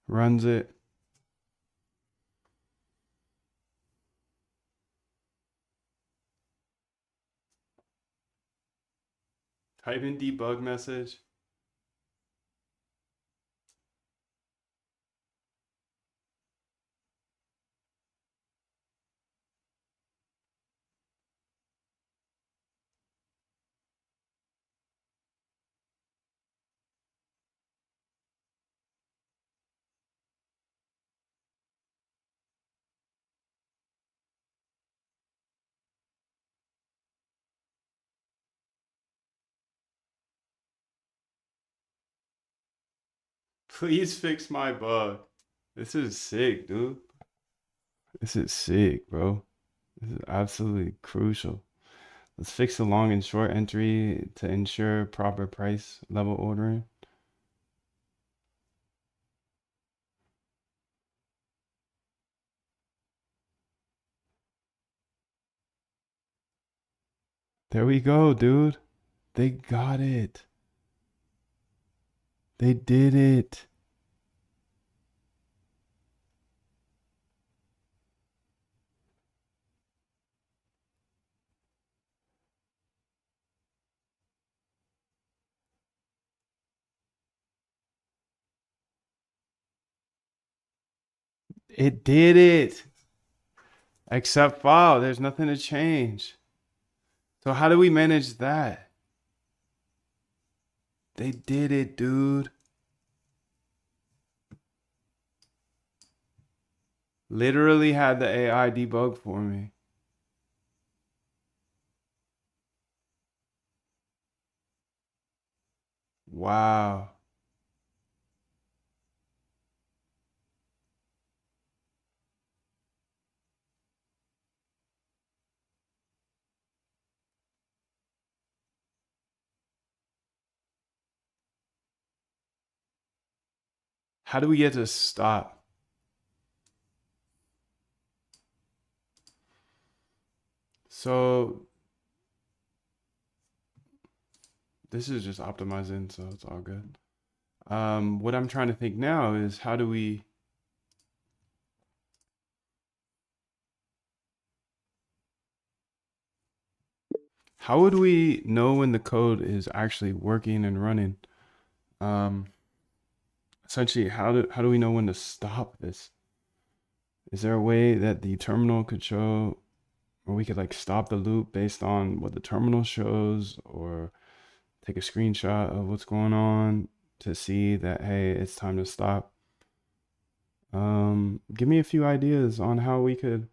runs it. Type in debug message. Please fix my bug. This is sick, dude. This is sick, bro. This is absolutely crucial. Let's fix the long and short entry to ensure proper price level ordering. There we go, dude. They got it. They did it. It did it. Accept file. There's nothing to change. So how do we manage that? They did it, dude. Literally had the AI debug for me. Wow. How do we get to stop? So this is just optimizing, so it's all good. What I'm trying to think now is how would we know when the code is actually working and running? Um, Essentially, how do we know when to stop this? Is there a way that the terminal could show, or we could like stop the loop based on what the terminal shows, or take a screenshot of what's going on to see that, hey, it's time to stop? Give me a few ideas on how we could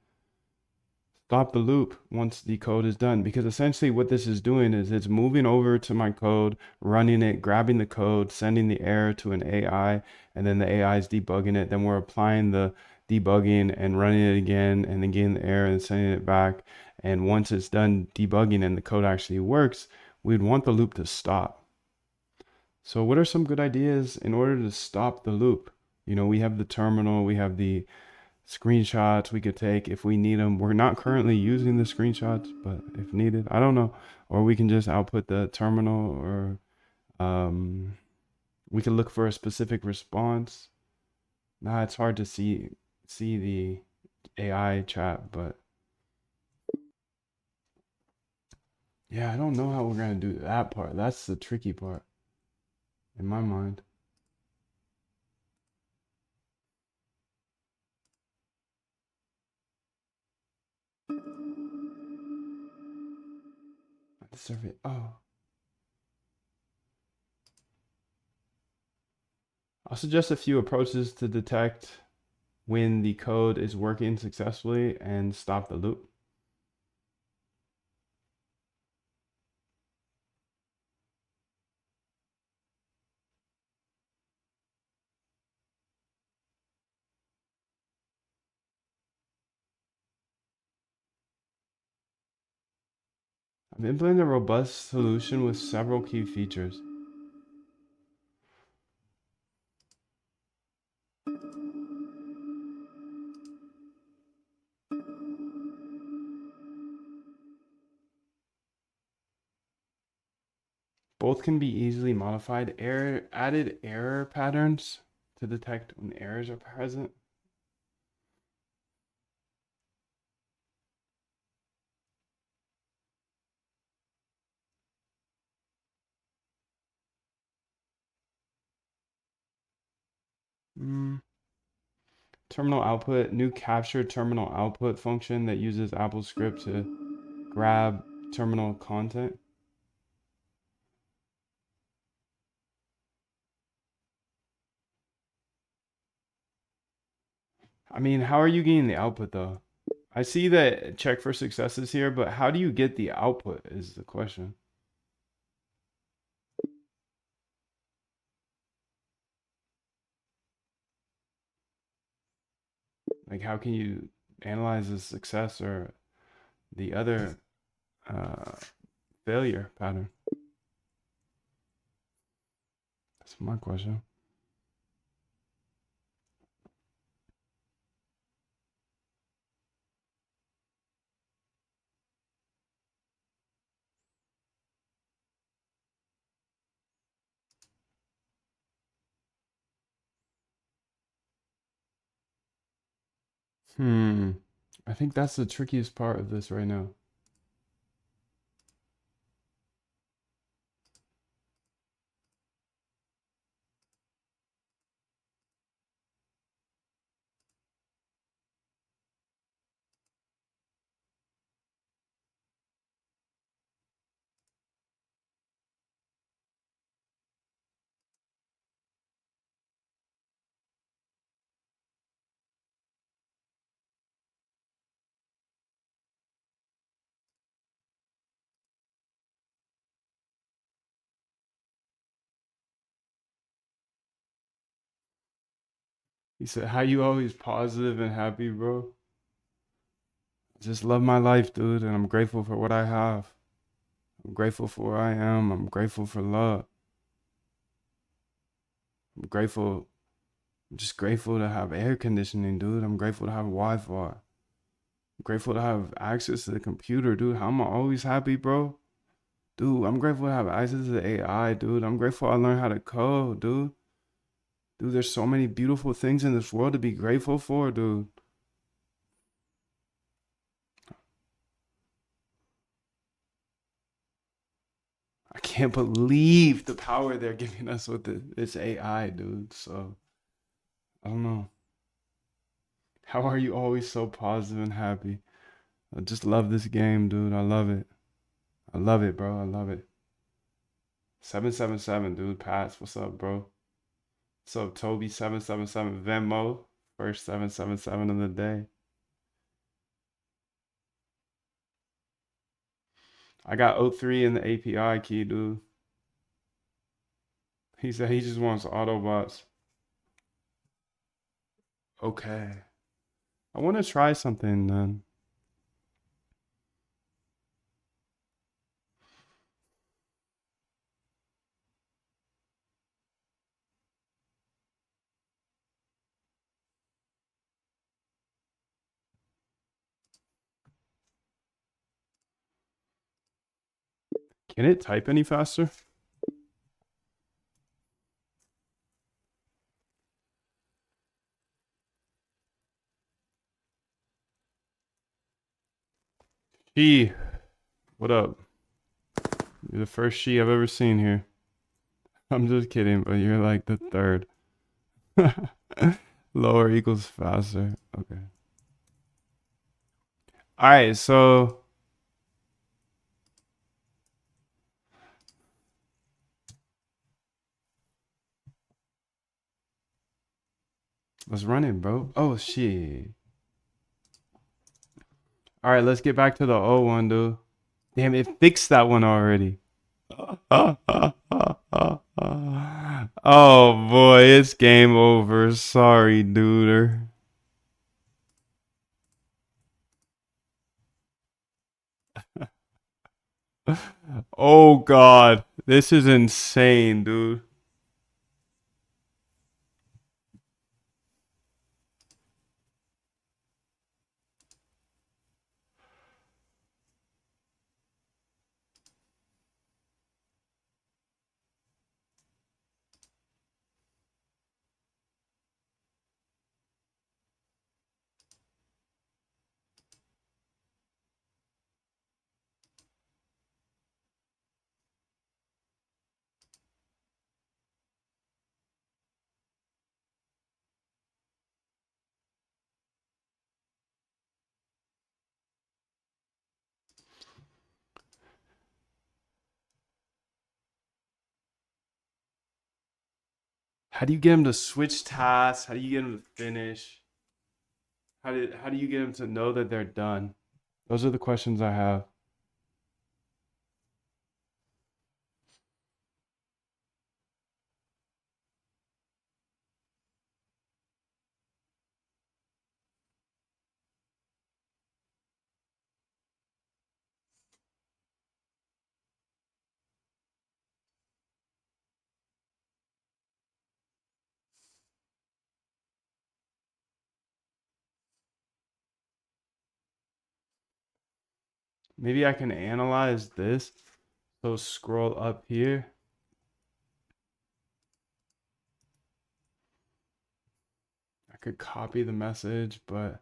stop the loop once the code is done, because essentially what this is doing is it's moving over to my code, running it, grabbing the code, sending the error to an AI, and then the AI is debugging it. Then we're applying the debugging and running it again, and then getting the error and sending it back. And once it's done debugging and the code actually works, we'd want the loop to stop. So what are some good ideas in order to stop the loop? We have the terminal, we have the screenshots we could take if we need them. We're not currently using the screenshots, but if needed, I don't know. Or we can just output the terminal, or um, we can look for a specific response. Nah, it's hard to see the AI chat, but yeah, I don't know how we're gonna do that part. That's the tricky part in my mind. The survey. Oh, I'll suggest a few approaches to detect when the code is working successfully and stop the loop. I've implemented a robust solution with several key features. Both can be easily modified. Added error patterns to detect when errors are present. Mm. Terminal output, new capture terminal output function that uses AppleScript to grab terminal content. I mean, how are you getting the output though? I see that check for successes here, but how do you get the output is the question. Like, how can you analyze the success or the other uh, failure pattern? That's my question. Hmm. I think that's the trickiest part of this right now. He said, "How you always positive and happy, bro? Just love my life, dude, and I'm grateful for what I have. I'm grateful for where I am. I'm grateful for love. I'm grateful. I'm just grateful to have air conditioning, dude. I'm grateful to have Wi-Fi. I'm grateful to have access to the computer, dude. How am I always happy, bro? Dude, I'm grateful to have access to the AI, dude. I'm grateful I learned how to code, dude. Dude, there's so many beautiful things in this world to be grateful for, dude. I can't believe the power they're giving us with this AI, dude. So, I don't know. How are you always so positive and happy? I just love this game, dude. I love it. I love it, bro. I love it. 777, dude. Pats, what's up, bro? What's up, Toby? 777 Venmo. First 777 of the day. I got O3 in the API key, dude. He said he just wants Autobots. Okay. I want to try something then. Can it type any faster? She, what up? You're the first she I've ever seen here. I'm just kidding, but you're like the third. Lower equals faster. Okay. All right, so let's run it, bro. Oh shit. All right, let's get back to the O one, dude. Damn, it fixed that one already. Oh boy, it's game over. Sorry, duder. Oh god, this is insane, dude. How do you get them to switch tasks? How do you get them to finish? How do you get them to know that they're done? Those are the questions I have. Maybe I can analyze this. So scroll up here. I could copy the message, but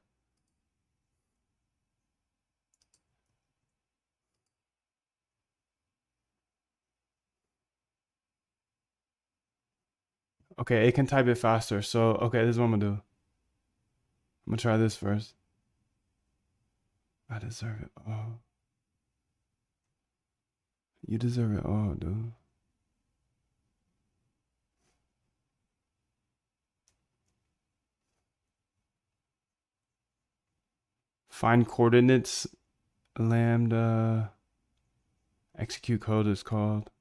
okay, it can type it faster. So, okay, this is what I'm gonna do. I'm gonna try this first. I deserve it all. You deserve it all, dude. Find coordinates, lambda, execute code is called.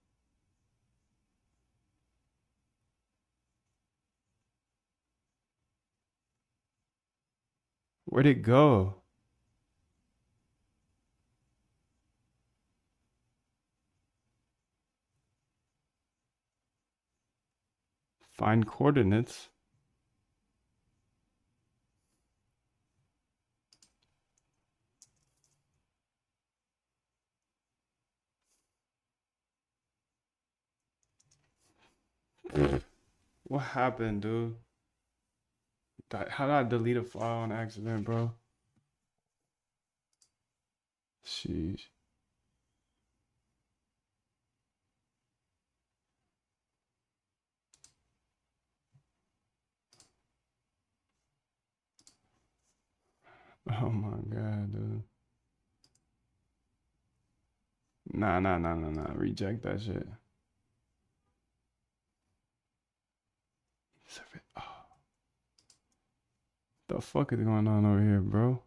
Where'd it go? Find coordinates. What happened, dude? How did I delete a file on accident, bro? Sheesh. Oh my god, dude. Nah. Reject that shit. Oh, the fuck is going on over here, bro?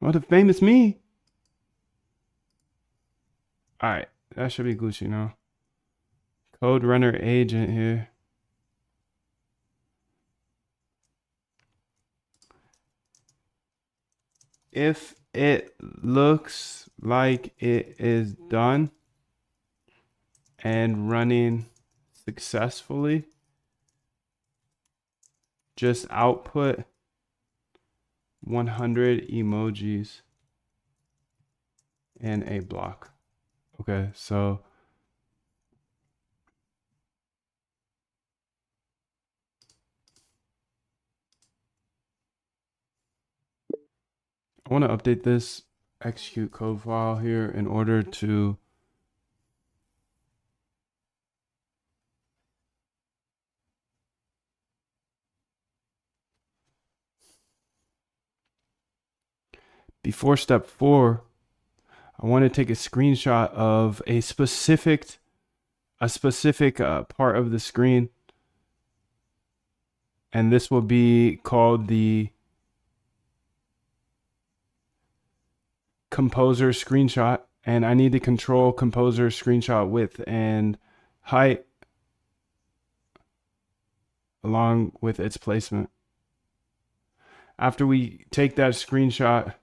What the famous me? Alright, that should be Gucci now. Code runner agent here. If it looks like it is done and running successfully, just output 100 emojis in a block. Okay, so I want to update this execute code file here in order to before step 4, I want to take a screenshot of a specific part of the screen, and this will be called the composer screenshot, and I need to control composer screenshot width and height along with its placement. After we take that screenshot,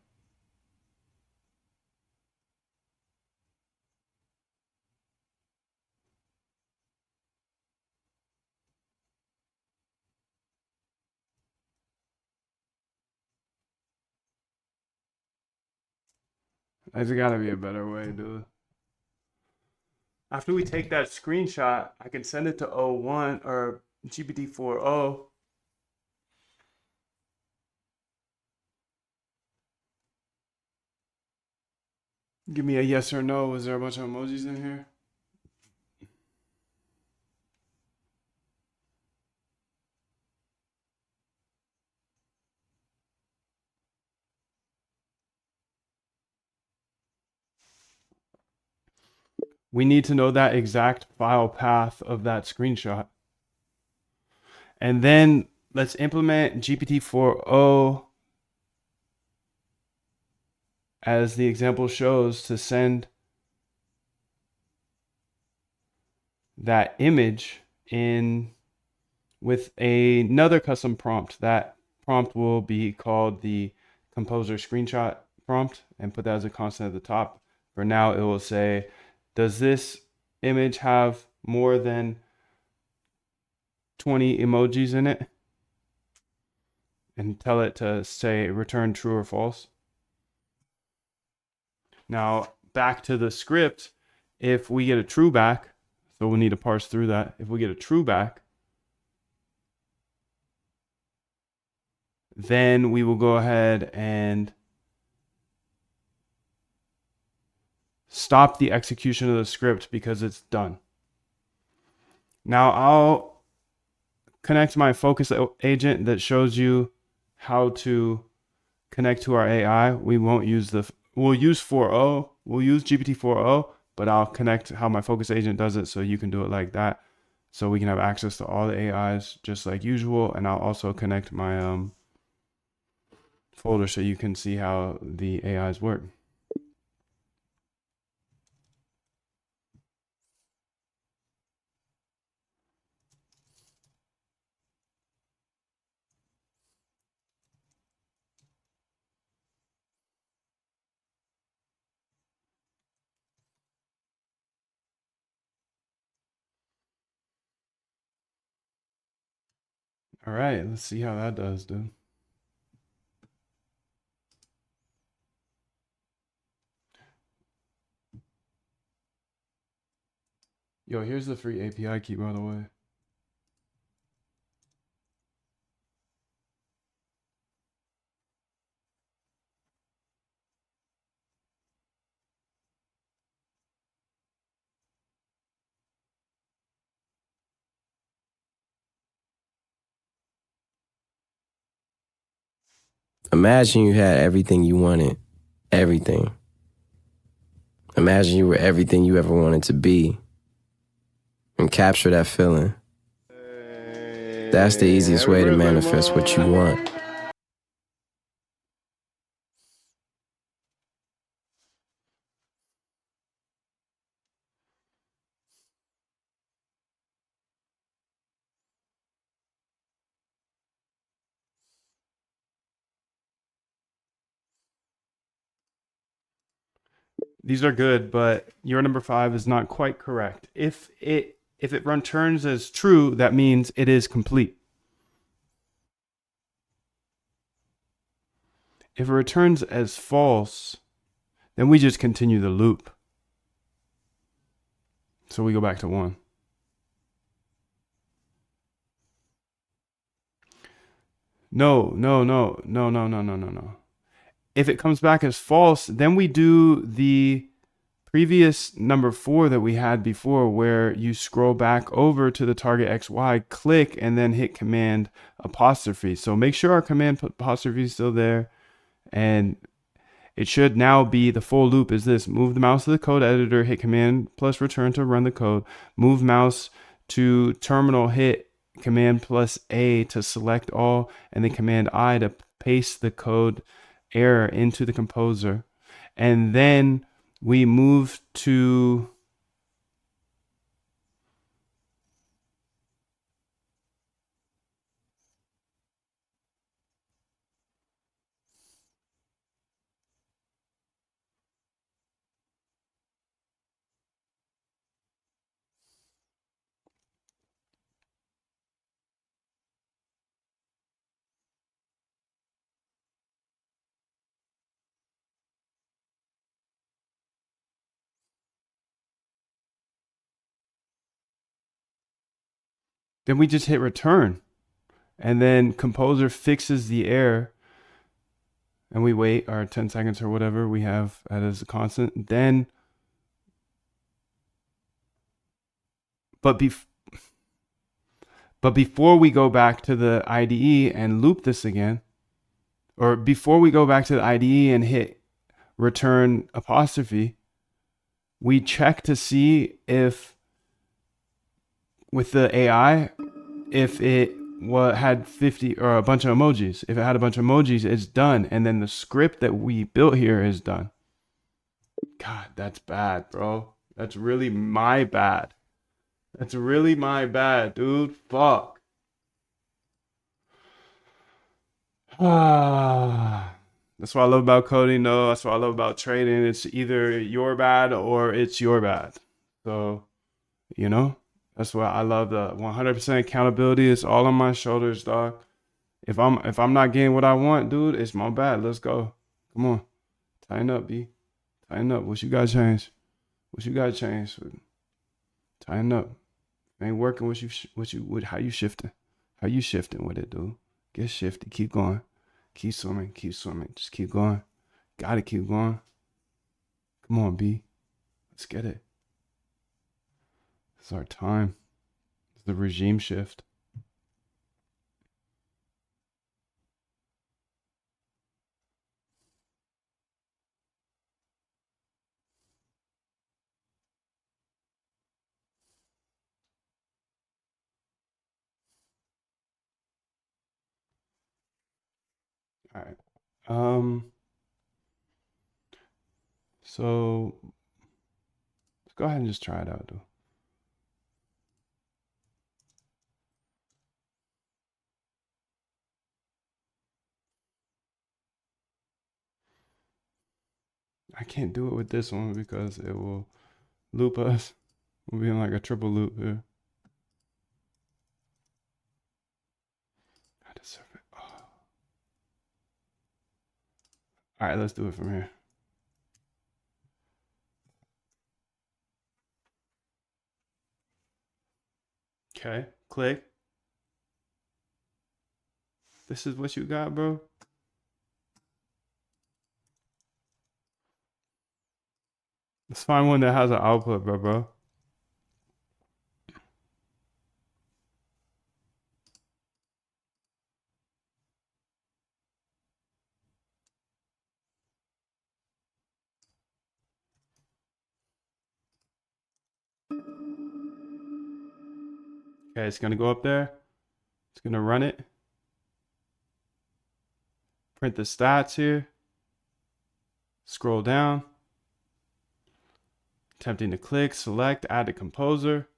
there's gotta be a better way, dude. After we take that screenshot, I can send it to O1 or GPT-4o. Give me a yes or no. Was there a bunch of emojis in here? We need to know that exact file path of that screenshot. And then let's implement GPT-4o as the example shows to send that image in with another custom prompt. That prompt will be called the composer screenshot prompt, and put that as a constant at the top. For now, it will say, does this image have more than 20 emojis in it? And tell it to say return true or false. Now, back to the script, if we get a true back, so we'll need to parse through that. If we get a true back, then we will go ahead and stop the execution of the script because it's done. Now I'll connect my focus agent that shows you how to connect to our AI. We'll use 4o, we'll use GPT-4o, but I'll connect how my focus agent does it so you can do it like that. So we can have access to all the AIs just like usual. And I'll also connect my folder so you can see how the AIs work. All right, let's see how that does, dude. Yo, here's the free API key, by the way. Imagine you had everything you wanted. Everything. Imagine you were everything you ever wanted to be. And capture that feeling. That's the easiest way to manifest what you want. These are good, but your number 5 is not quite correct. If it returns as true, that means it is complete. If it returns as false, then we just continue the loop. So we go back to 1. No. If it comes back as false, then we do the previous number 4 that we had before, where you scroll back over to the target XY, click, and then hit command apostrophe. So make sure our command apostrophe is still there. And it should now be the full loop is this: move the mouse to the code editor, hit command plus return to run the code, move mouse to terminal, hit command plus A to select all, and then command I to paste the code error into the composer. And then we move to then we just hit return, and then composer fixes the error. and we wait our 10 seconds or whatever we have as a constant. Then, but before we go back to the IDE and loop this again, or before we go back to the IDE and hit return apostrophe, we check to see if with the AI, if it had 50 or a bunch of emojis. If it had a bunch of emojis, it's done. And then the script that we built here is done. God, that's bad, bro. That's really my bad. That's really my bad, dude. Fuck. Ah. That's what I love about coding, though. That's what I love about trading. It's either your bad or it's your bad. So, you know, that's why I love the 100% accountability. It's all on my shoulders, dog. If I'm not getting what I want, dude, it's my bad. Let's go. Come on, tighten up, B. Tighten up. What you got to change? What you got to change? Tighten up. Ain't working. How you shifting? How you shifting with it, dude? Get shifted. Keep going. Keep swimming. Keep swimming. Just keep going. Gotta keep going. Come on, B. Let's get it. It's our time. It's the regime shift. All right. So let's go ahead and just try it out, though. I can't do it with this one because it will loop us. We'll be in like a triple loop here. I deserve it. Oh. All right, let's do it from here. Okay, click. This is what you got, bro. Let's find one that has an output, bro. Okay, it's gonna go up there. It's gonna run it. Print the stats here. Scroll down. Attempting to click, select, add a composer.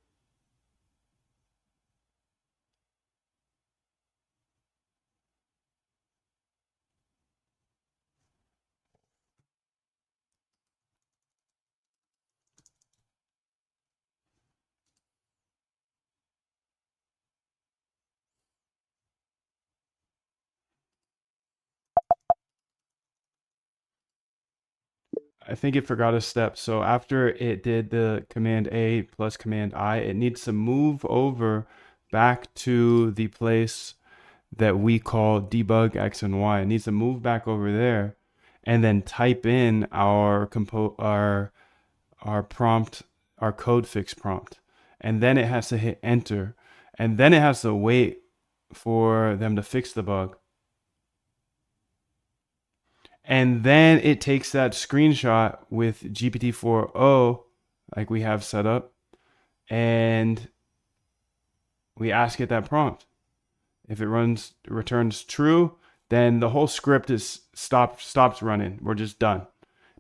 I think it forgot a step. So after it did the command A plus command I, it needs to move over back to the place that we call debug X and Y. It needs to move back over there and then type in our prompt, our code fix prompt. And then it has to hit enter. And then it has to wait for them to fix the bug. And then it takes that screenshot with GPT-4o, like we have set up, and we ask it that prompt. If it returns true, then the whole script is stops running. We're just done.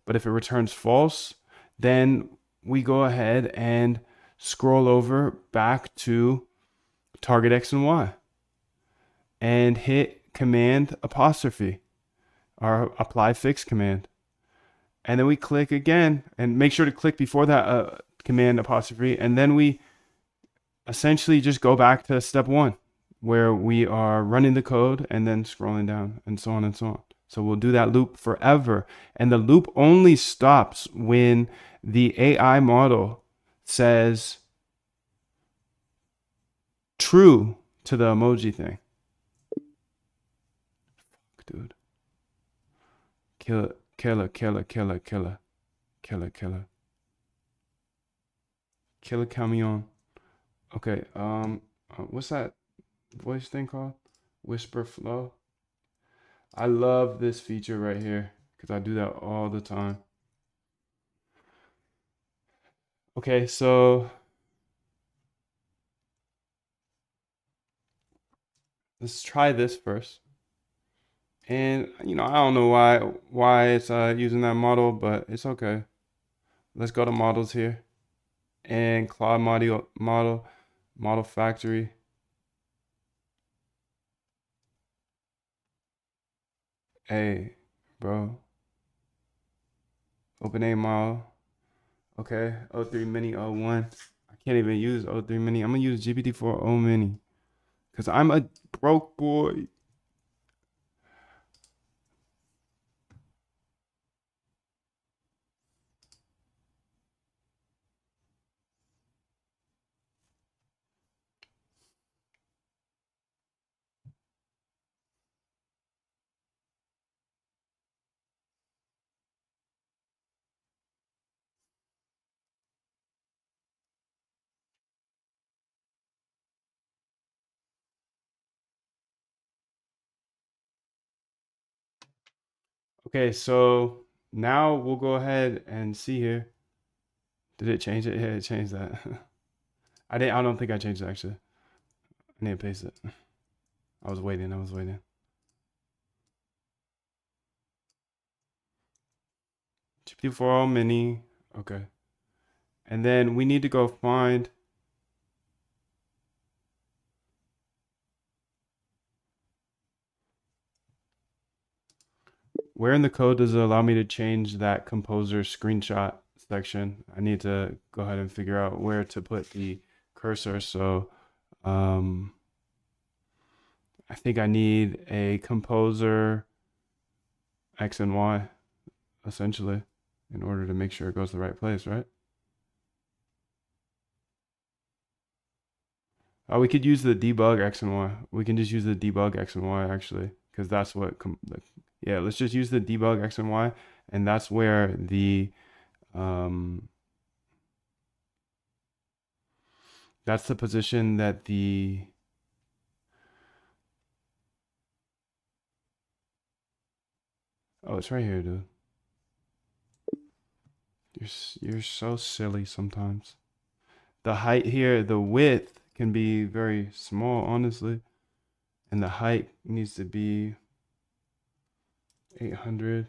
But if it returns false, then we go ahead and scroll over back to target X and Y and hit command apostrophe, our apply fix command. And then we click again and make sure to click before that command apostrophe. And then we essentially just go back to step one where we are running the code and then scrolling down and so on and so on. So we'll do that loop forever. And the loop only stops when the AI model says true to the emoji thing. Fuck, dude. Killer, killer, killer, killer, killer, killer, killer, killer camion. Okay, what's that voice thing called? Whisper flow. I love this feature right here because I do that all the time. Okay, so let's try this first. And I don't know why it's using that model, but it's okay. Let's go to models here and Claude model factory. Hey, bro. OpenAI model. Okay, O3 Mini O1. I can't even use O3 Mini. I'm gonna use GPT-4 O Mini because I'm a broke boy. Okay, so now we'll go ahead and see here. Did it change it? Yeah, it changed that. I didn't. I don't think I changed it actually. I need to paste it. I was waiting. I was waiting. GPT-4 Mini. Okay. And then we need to go find. Where in the code does it allow me to change that composer screenshot section? I need to go ahead and figure out where to put the cursor. So um, I think I need a composer X and Y essentially in order to make sure it goes to the right place, right? Oh, we could use the debug X and Y. We can just use the debug X and Y actually, because that's what, yeah, let's just use the debug X and Y, and that's where um, that's the position that oh, it's right here, dude. You're so silly sometimes. The height here, the width can be very small, honestly, and the height needs to be 800.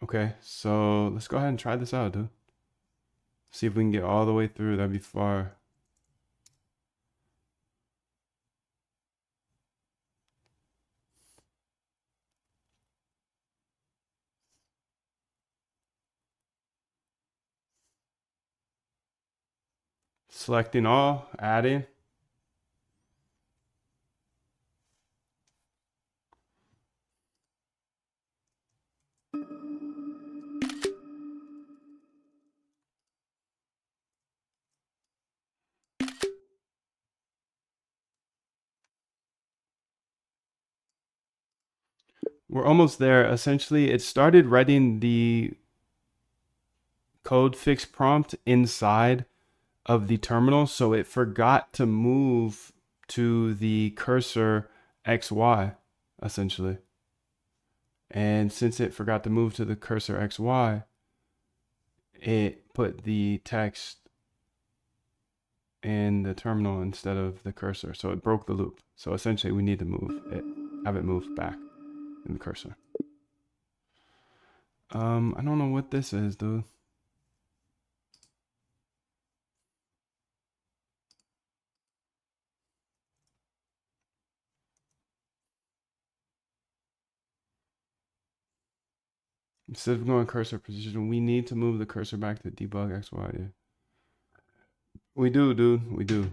Okay, so let's go ahead and try this out, dude. See if we can get all the way through. That'd be far. Selecting all, adding. We're almost there. Essentially, it started writing the code fix prompt inside of the terminal, so it forgot to move to the cursor XY, essentially. And since it forgot to move to the cursor XY, it put the text in the terminal instead of the cursor. So it broke the loop. So essentially we need to move it, have it moved back in the cursor. I don't know what this is, dude. Instead of going cursor position, we need to move the cursor back to debug XY. Yeah. We do, dude. We do.